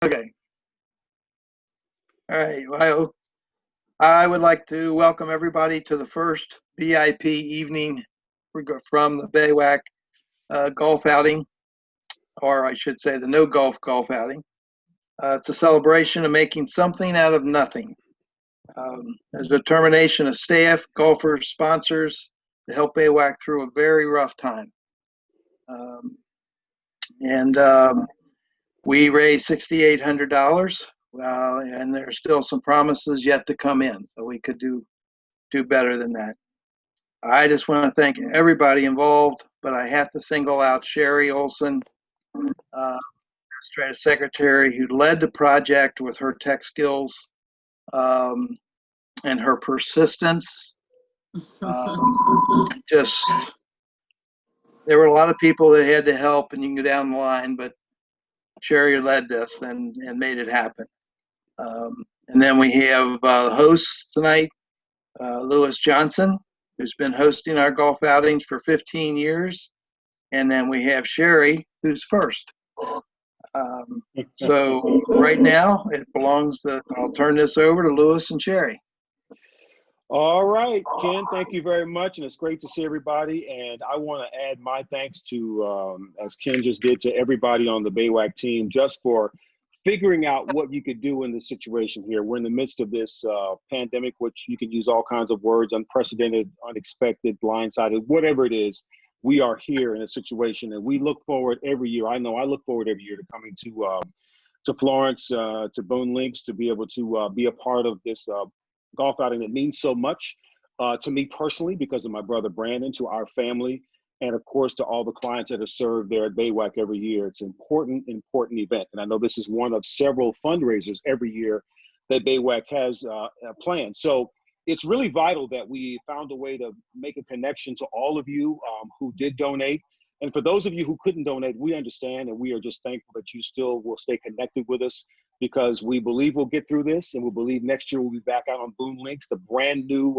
Okay. All right. Well, I would like to welcome everybody to the first VIP evening from the BAWAC golf outing, or I should say the no golf outing. It's a celebration of making something out of nothing. There's a determination of staff, golfers, sponsors to help BAWAC through a very rough time. And we raised $6,800. And there's still some promises yet to come in, so we could do better than that. I just want to thank everybody involved, but I have to single out Sherry Olson, administrative secretary, who led the project with her tech skills and her persistence. Just there were a lot of people that had to help, and you can go down the line, but Sherry led this and made it happen. And then we have hosts tonight, Lewis Johnson, who's been hosting our golf outings for 15 years. And then we have Sherry, who's first. So right now, I'll turn this over to Lewis and Sherry. All right, Ken, thank you very much. And it's great to see everybody. And I want to add my thanks to, as Ken just did, to everybody on the BAWAC team just for figuring out what you could do in this situation here. We're in the midst of this pandemic, which you can use all kinds of words: unprecedented, unexpected, blindsided, whatever it is. We are here in a situation, and we look forward every year. I know I look forward every year to coming to Florence, to Boone Links, to be able to be a part of this golf outing that means so much to me personally because of my brother Brandon, to our family, and of course to all the clients that are served there at BAWAC every year. It's an important event. And I know this is one of several fundraisers every year that BAWAC has planned. So it's really vital that we found a way to make a connection to all of you who did donate. And for those of you who couldn't donate, we understand, and we are just thankful that you still will stay connected with us, because we believe we'll get through this, and we believe next year we'll be back out on Boone Links, the brand new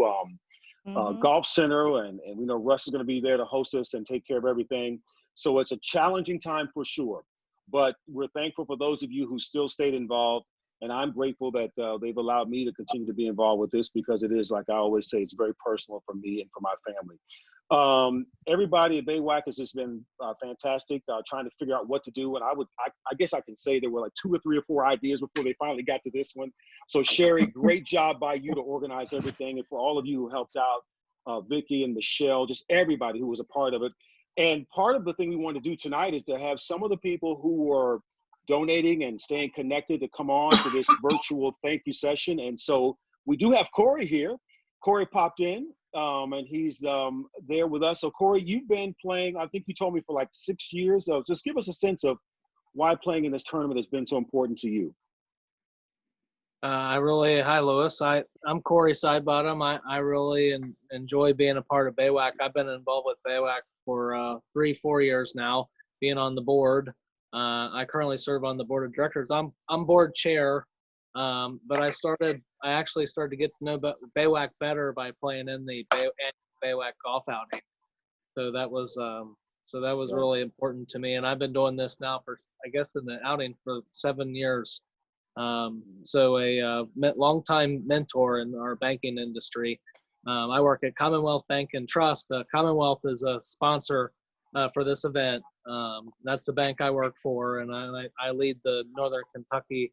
golf center, and we know Russ is going to be there to host us and take care of everything. So it's a challenging time for sure, but we're thankful for those of you who still stayed involved, and I'm grateful that they've allowed me to continue to be involved with this, because it is, like I always say, it's very personal for me and for my family. Everybody at BAWAC has just been fantastic, trying to figure out what to do. And I guess I can say there were like 2 or 3 or 4 ideas before they finally got to this one. So Sherry, great job by you to organize everything. And for all of you who helped out, Vicky and Michelle, just everybody who was a part of it. And part of the thing we want to do tonight is to have some of the people who were donating and staying connected to come on to this virtual thank you session. And so we do have Corey here. Corey popped in. And he's there with us. So Corey, you've been playing, I think you told me, for like 6 years. So just give us a sense of why playing in this tournament has been so important to you. Hi Lewis. I'm Corey Sidebottom. I really enjoy being a part of BAWAC. I've been involved with BAWAC for 3-4 years now, being on the board. I currently serve on the board of directors. I'm board chair. But I actually started to get to know BAWAC better by playing in the BAWAC golf outing. So that was really important to me. And I've been doing this now for, I guess, in the outing for 7 years. So a longtime mentor in our banking industry. I work at Commonwealth Bank and Trust. Commonwealth is a sponsor for this event. That's the bank I work for, and I lead the Northern Kentucky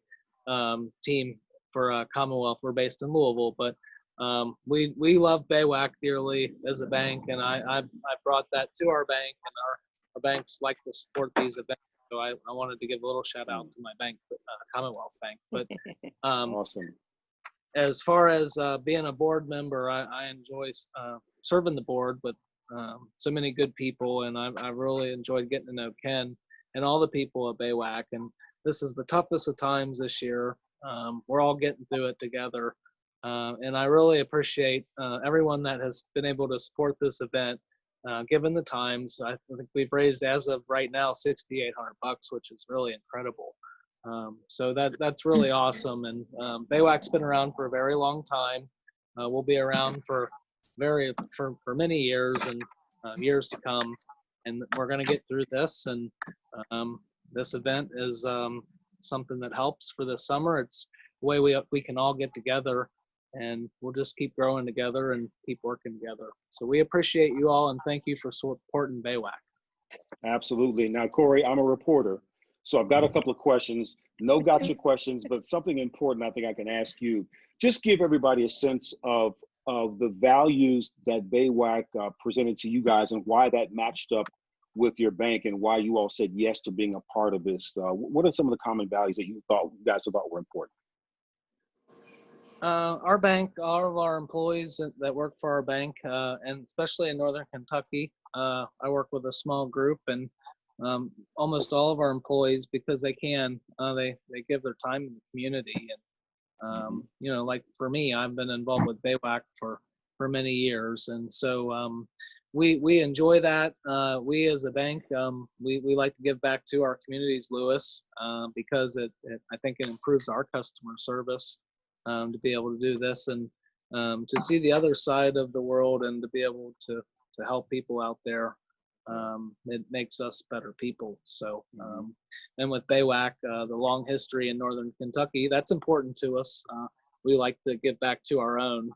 team for Commonwealth. We're based in Louisville, but we love BAWAC dearly as a bank, and I brought that to our bank, and our banks like to support these events. So I wanted to give a little shout out to my bank, Commonwealth Bank. But awesome. As far as being a board member, I enjoy serving the board with so many good people, and I really enjoyed getting to know Ken and all the people at BAWAC. And this is the toughest of times this year. We're all getting through it together. And I really appreciate everyone that has been able to support this event, given the times. I think we've raised, as of right now, $6,800, which is really incredible. So that's really awesome. And BAWAC's been around for a very long time. We'll be around for many years and years to come. And we're going to get through this. And this event is something that helps for this summer. It's a way we can all get together, and we'll just keep growing together and keep working together. So we appreciate you all, and thank you for supporting BAWAC. Absolutely. Now, Corey, I'm a reporter, so I've got a couple of questions. No gotcha questions, but something important I think I can ask you. Just give everybody a sense of the values that BAWAC presented to you guys and why that matched up with your bank and why you all said yes to being a part of this. What are some of the common values that you guys thought were important? Our bank, all of our employees that work for our bank, and especially in Northern Kentucky, I work with a small group, and almost all of our employees, because they can, they give their time in the community. And you know, like for me, I've been involved with BAWAC for many years, and so we enjoy that. We as a bank, we like to give back to our communities, Lewis, because I think it improves our customer service. To be able to do this and to see the other side of the world and to be able to help people out there, it makes us better people. So, and with BAWAC, the long history in Northern Kentucky, that's important to us. We like to give back to our own,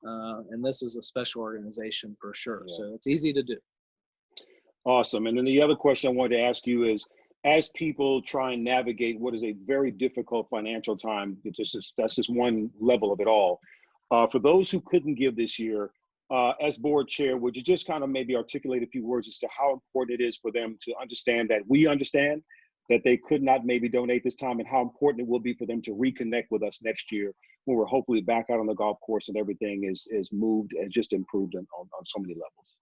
and this is a special organization for sure. Yeah. So it's easy to do. Awesome. And then the other question I wanted to ask you is, as people try and navigate what is a very difficult financial time, that's just one level of it all. For those who couldn't give this year, as board chair, would you just kind of maybe articulate a few words as to how important it is for them to understand that we understand that they could not maybe donate this time, and how important it will be for them to reconnect with us next year when we're hopefully back out on the golf course and everything is moved and just improved on so many levels?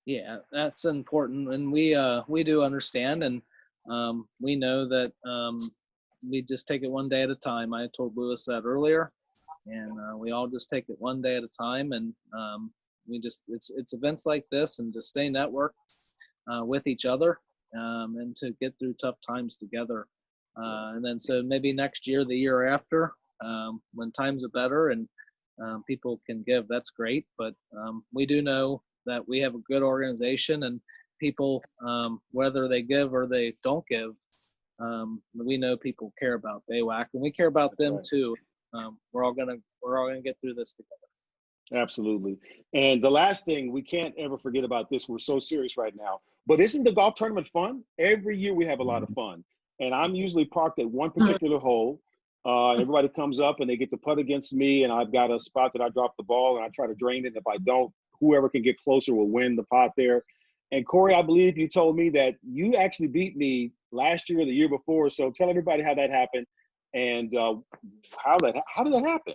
Yeah, that's important, and we do understand, and we know that we just take it one day at a time. I told Lewis that earlier, and we all just take it one day at a time, and it's events like this, and to stay networked with each other, and to get through tough times together. And then so maybe next year, the year after, when times are better and people can give, that's great. But we do know that we have a good organization, and people, whether they give or they don't give, we know people care about BAWAC, and we care about them too. We're all gonna get through this together. Absolutely. And the last thing, we can't ever forget about this. We're so serious right now, but isn't the golf tournament fun? Every year we have a lot of fun, and I'm usually parked at one particular hole. Everybody comes up and they get to putt against me, and I've got a spot that I drop the ball and I try to drain it. If I don't, whoever can get closer will win the pot there. And Corey, I believe you told me that you actually beat me last year or the year before. So tell everybody how that happened and how did that happen?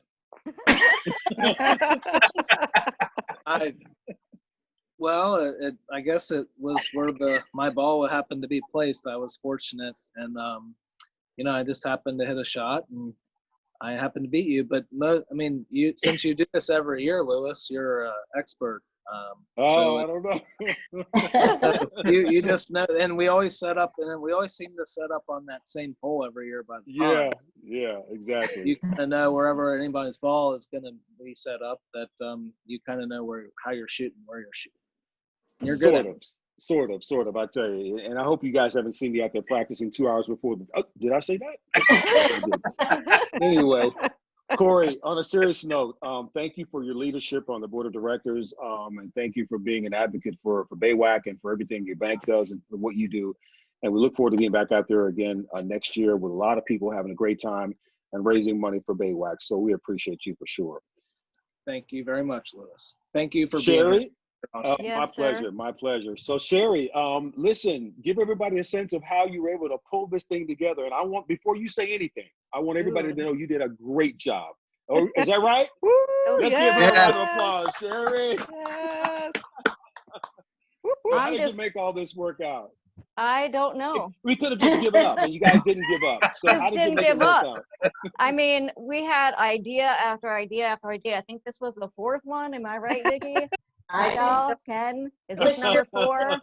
I guess it was where my ball happened to be placed. I was fortunate, and I just happened to hit a shot, and I happened to beat you. But since you do this every year, Lewis, you're an expert. I don't know. you just know, and we always set up, and we always seem to set up on that same pole every year. But yeah, exactly. You kind of know wherever anybody's ball is going to be set up, that you kind of know how you're shooting, where you're shooting. You're good at it. Sort of, I tell you. And I hope you guys haven't seen me out there practicing 2 hours before. Did I say that? Anyway, Corey, on a serious note, thank you for your leadership on the board of directors, and thank you for being an advocate for BAWAC and for everything your bank does and for what you do. And we look forward to getting back out there again next year with a lot of people having a great time and raising money for BAWAC. So we appreciate you for sure. Thank you very much, Lewis. Thank you for Sherry, being here. Yes, my pleasure. So Sherry, listen, give everybody a sense of how you were able to pull this thing together. And before you say anything, I want everybody to know you did a great job. Oh, is that right? Let's give her a round of applause, Sherry. Yes. How did you make all this work out? I don't know. We could have just given up, and you guys didn't give up. So how did you make it work out? I mean, we had idea after idea after idea. I think this was the fourth one. Am I right, Vicky? Ken, is this number 4?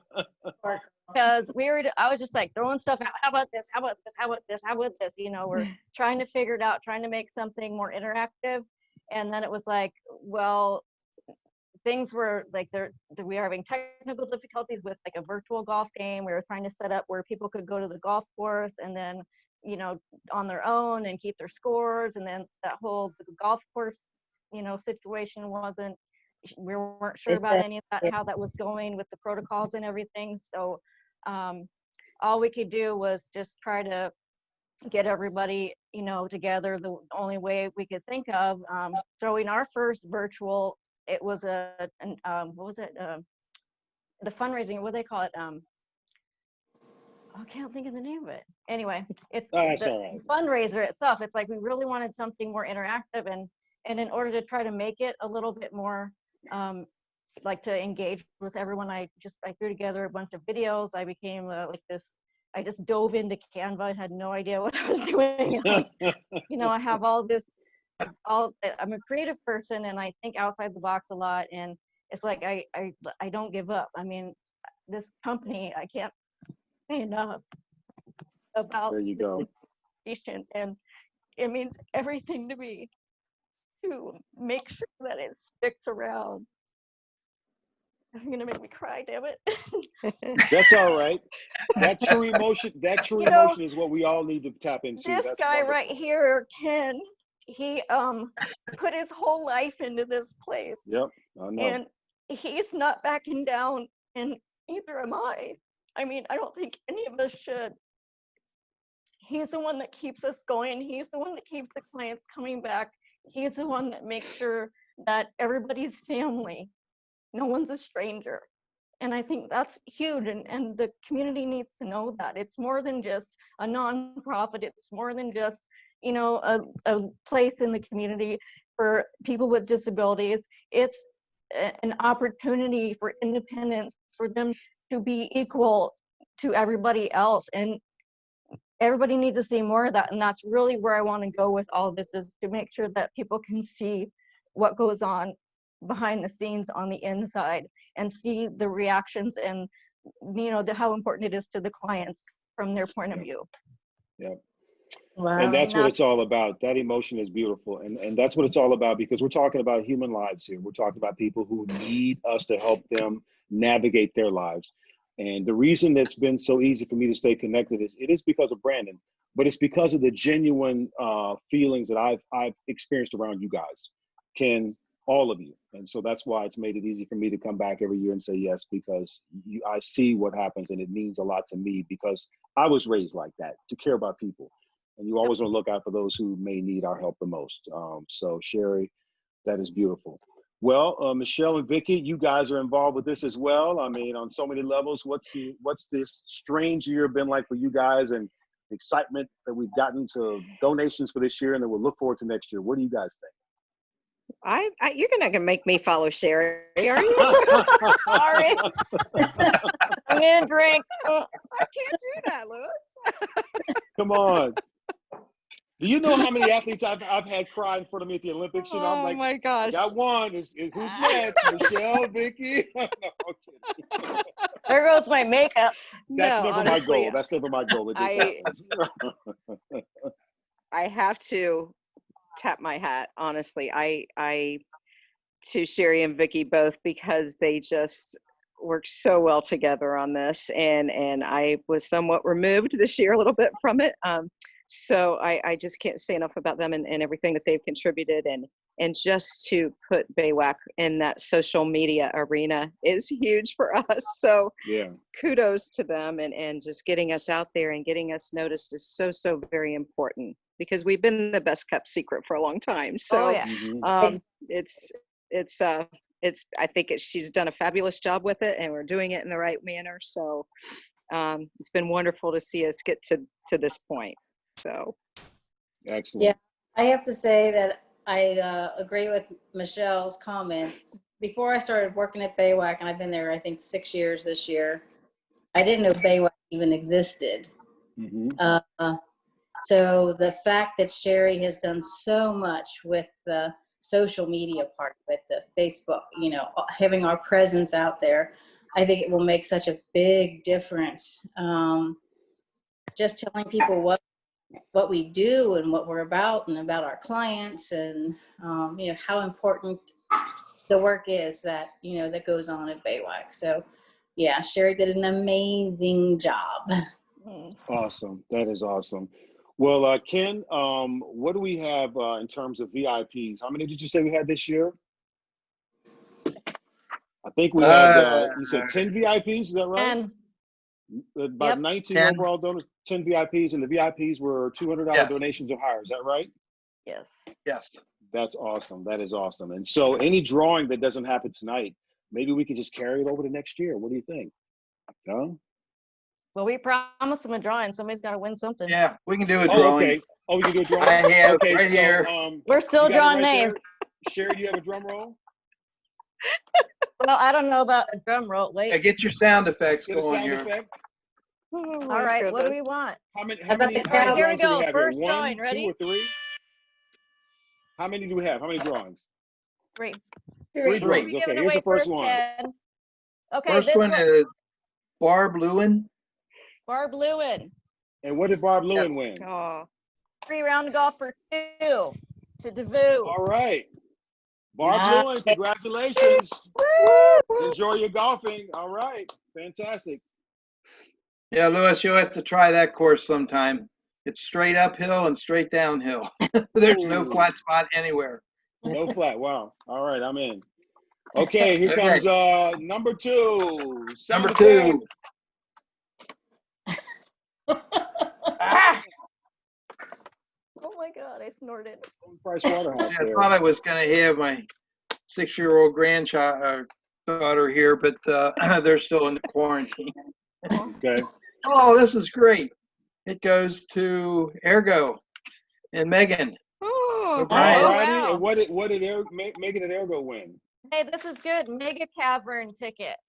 Because I was just like throwing stuff out. How about this? How about this? How about this? How about this? We're trying to figure it out, trying to make something more interactive. And then it was like, well, things were like we were having technical difficulties with like a virtual golf game. We were trying to set up where people could go to the golf course, and then you know, on their own and keep their scores. And then that whole golf course, you know, situation we weren't sure about any of that, how that was going with the protocols and everything. So all we could do was just try to get everybody, you know, together the only way we could think of. Throwing our first virtual, it was what was it? The fundraising, what do they call it? I can't think of the name of it. Anyway, it's the fundraiser itself. It's like we really wanted something more interactive, and in order to try to make it a little bit more like to engage with everyone, I threw together a bunch of videos. I became I just dove into Canva. I had no idea what I was doing. You know, I have I'm a creative person, and I think outside the box a lot, and it's like I don't give up. I mean, this company, I can't say enough about there you go. And it means everything to me to make sure that it sticks around. You're gonna make me cry, damn it. That's all right. That true emotion is what we all need to tap into. This That's guy wonderful. right here, Ken, he put his whole life into this place. Yep, I know. And he's not backing down, and neither am I. I mean, I don't think any of us should. He's the one that keeps us going. He's the one that keeps the clients coming back. He's the one that makes sure that everybody's family. No one's a stranger. And I think that's huge. And the community needs to know that. It's more than just a nonprofit. It's more than just, you know, a place in the community for people with disabilities. It's an opportunity for independence, for them to be equal to everybody else. And everybody needs to see more of that. And that's really where I want to go with all this, is to make sure that people can see what goes on behind the scenes on the inside, and see the reactions, and you know, how important it is to the clients from their point of view. Yeah. Wow. And that's what it's all about. That emotion is beautiful. And that's what it's all about, because we're talking about human lives here. We're talking about people who need us to help them navigate their lives. And the reason it's been so easy for me to stay connected is because of Brandon, but it's because of the genuine feelings that I've experienced around you guys, Ken, all of you. And so that's why it's made it easy for me to come back every year and say yes, because I see what happens, and it means a lot to me, because I was raised like that, to care about people. And you always want to look out for those who may need our help the most. So Sherry, that is beautiful. Well, Michelle and Vicky, you guys are involved with this as well. I mean, on so many levels. What's this strange year been like for you guys, and the excitement that we've gotten to donations for this year, and then we'll look forward to next year? What do you guys think? You're not gonna make me follow Sherry, are you? Sorry. I'm gonna drink. I can't do that, Louis. Come on. Do you know how many athletes I've had cry in front of me at the Olympics? You know, I'm like, my gosh. I got one. Who's next? Michelle, Vicky? No, I'm kidding. There goes my makeup. That's never honestly, my goal. That's never my goal. It just happens. I have to tap my hat, honestly. I to Sherry and Vicky both, because they just worked so well together on this, and I was somewhat removed this year a little bit from it. So I just can't say enough about them and everything that they've contributed, and just to put BAWAC in that social media arena is huge for us. So yeah, kudos to them, and just getting us out there and getting us noticed is so very important, because we've been the best kept secret for a long time. So yeah. I think she's done a fabulous job with it, and we're doing it in the right manner. So it's been wonderful to see us get to this point. So excellent. Yeah, I have to say that I agree with Michelle's comment. Before I started working at BAWAC, and I've been there, I think, 6 years this year, I didn't know BAWAC even existed. So the fact that Sherry has done so much with the social media part, with the Facebook, you know, having our presence out there, I think it will make such a big difference. Just telling people what we do and what we're about, and about our clients, and you know, how important the work is that, you know, that goes on at BAWAC. So yeah, Sherry did an amazing job. Awesome. That is awesome. Well, Ken, what do we have in terms of VIPs? How many did you say we had this year? I think we had, you said 10 VIPs, is that right? And About Yep. 19 10. overall donors, 10 VIPs, and the VIPs were $200 Yes. donations or higher, is that right? yes. Yes. That's awesome. That is awesome. And so any drawing that doesn't happen tonight, maybe we can just carry it over to next year. What do you think? No? Well, we promised them a drawing. Somebody's got to win something. Yeah, we can do a Oh, drawing. okay. Oh, we can do a drawing? I have Okay, right so, here. We're still you got it drawing right there? names. Sherry, do you have a drum roll? Well, I don't know about a drum roll. Yeah, Wait. get your sound effects Get a going sound here. effect? All right. What do we want? How many, How about the how many cow- Here we drawings do we go. have First here? drawing. 1, Ready? 2, or 3? How many do we have? How many drawings? 3. 3 Three. drawings. We're Okay, giving here's away the first one. Ken. Okay, First this one is Barb Lewin. Barb Lewin. And what did Barb Lewin win? Oh, 3-round golf for 2 to Devou. All right. Barb Nice. Lewin, congratulations. Enjoy your golfing. All right. Fantastic. Yeah, Louis, you'll have to try that course sometime. It's straight uphill and straight downhill. There's no Ooh. flat spot anywhere. No flat. Wow. All right, I'm in. Okay, here Okay. comes number 2. Sound Number 2. Ah! Oh my God, I snorted. effect. Price Waterhouse I there. thought I was going to have my 6-year-old grandchild daughter here, but they're still in the quarantine. Okay. Oh, this is great. It goes to Ergo and Megan. Oh, O'Brien. All righty. wow. And what did Megan and Ergo win? Hey, this is good. Mega Cavern tickets.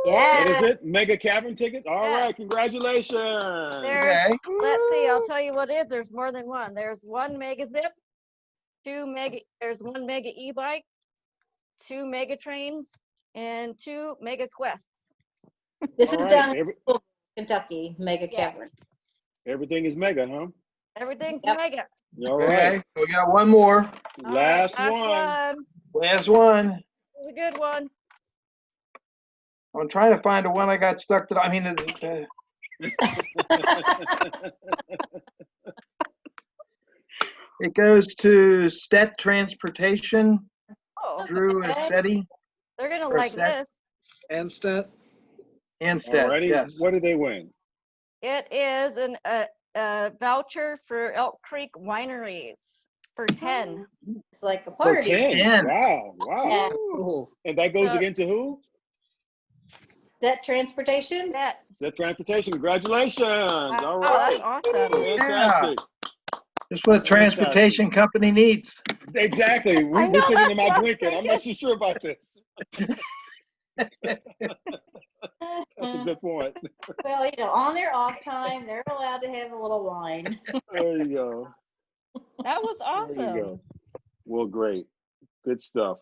Yeah. What is it? Mega Cavern ticket? All Yes. right. Congratulations. There's, Okay. let's see, I'll tell you what it is. There's more than one. There's 1 Mega Zip, 2 Mega, there's 1 Mega E-Bike, 2 Mega Trains, and 2 Mega Quests. This All is right. down in Kentucky, Mega Yeah. Cavern. Everything is mega, huh? Everything's Yep. Mega. All Okay. right. We got one more. All right, Last one. Last one. This is a good one. I'm trying to find the one I got stuck to. I mean, it goes to Stet Transportation, Oh, Drew and Seti, they're gonna Or like set. this. And Steph. and All Stet. righty. Yes. What did they win? It is a voucher for Elk Creek Wineries for 10. It's like a For party. 10. 10. Wow. Wow. Yeah. Cool. And that goes So- again to who? Stet Transportation. That, That transportation. Congratulations. All wow, right. that's awesome. Fantastic. That's what a transportation company needs. Exactly. I We're know, sitting in that's my what I'm blinking. I'm not so sure about this. That's a good point. Well, on their off time, they're allowed to have a little wine. There you go. That was There you awesome. go. Well, great. Good stuff.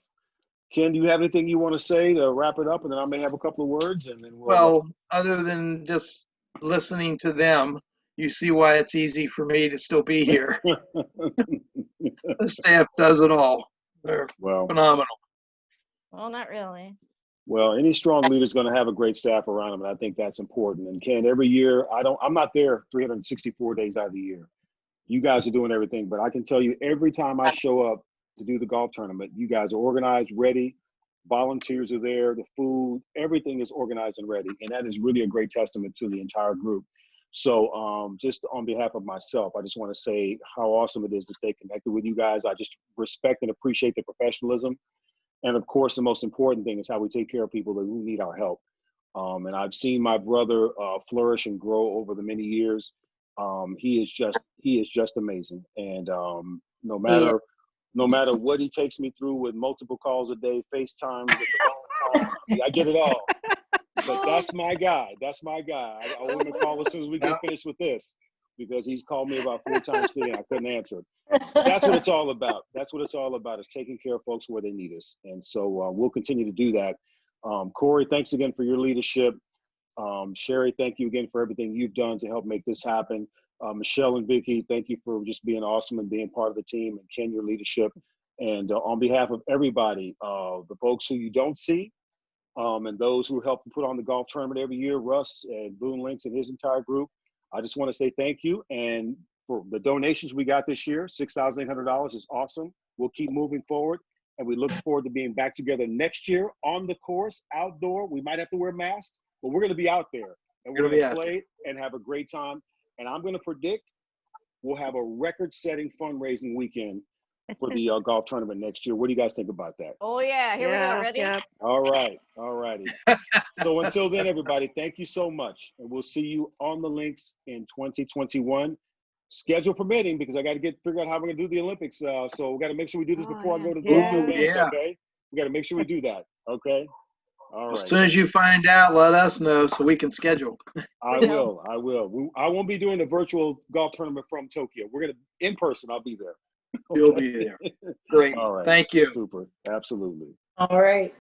Ken, do you have anything you want to say to wrap it up? And then I may have a couple of words and then we'll. Well, other than just listening to them, you see why it's easy for me to still be here. The staff does it all. They're well, phenomenal. Well, not really. well, any strong leader is going to have a great staff around them, and I think that's important. And Ken, every year, I'm not there 364 days out of the year. You guys are doing everything, but I can tell you every time I show up to do the golf tournament, you guys are organized, ready. Volunteers are there, the food, everything is organized and ready. And that is really a great testament to the entire group. So just on behalf of myself, I just want to say how awesome it is to stay connected with you guys. I just respect and appreciate the professionalism. And of course, the most important thing is how we take care of people who need our help. And I've seen my brother flourish and grow over the many years. He is just amazing. And no matter what he takes me through with multiple calls a day, FaceTimes at the wrong time, I get it all. But that's my guy. That's my guy. I owe him a call as soon as we get finished with this, because he's called me about 4 times today and I couldn't answer. That's what it's all about. That's what it's all about, is taking care of folks where they need us. And so we'll continue to do that. Corey, thanks again for your leadership. Sherry, thank you again for everything you've done to help make this happen. Michelle and Vicky, thank you for just being awesome and being part of the team, and Ken, your leadership. And on behalf of everybody, the folks who you don't see, and those who help to put on the golf tournament every year, Russ and Boone Links and his entire group, I just want to say thank you. And for the donations we got this year. $6,800 is awesome. We'll keep moving forward, and we look forward to being back together next year on the course, outdoor. We might have to wear masks, but we're going to be out there, and we're going to play and have a great time. And I'm going to predict we'll have a record-setting fundraising weekend for the golf tournament next year. What do you guys think about that? Oh yeah, here we go. Ready? Yeah. All right. All righty. So until then, everybody, thank you so much. And we'll see you on the links in 2021. Schedule permitting, because I got to figure out how we're going to do the Olympics. So we got to make sure we do this before I go to the games, okay? We got to make sure we do that, okay? All right. As soon as you find out, let us know so we can schedule. I will. I won't be doing the virtual golf tournament from Tokyo. We're going to, in person, I'll be there. You'll be there. Great. All right. Thank you. Super. Absolutely. All right.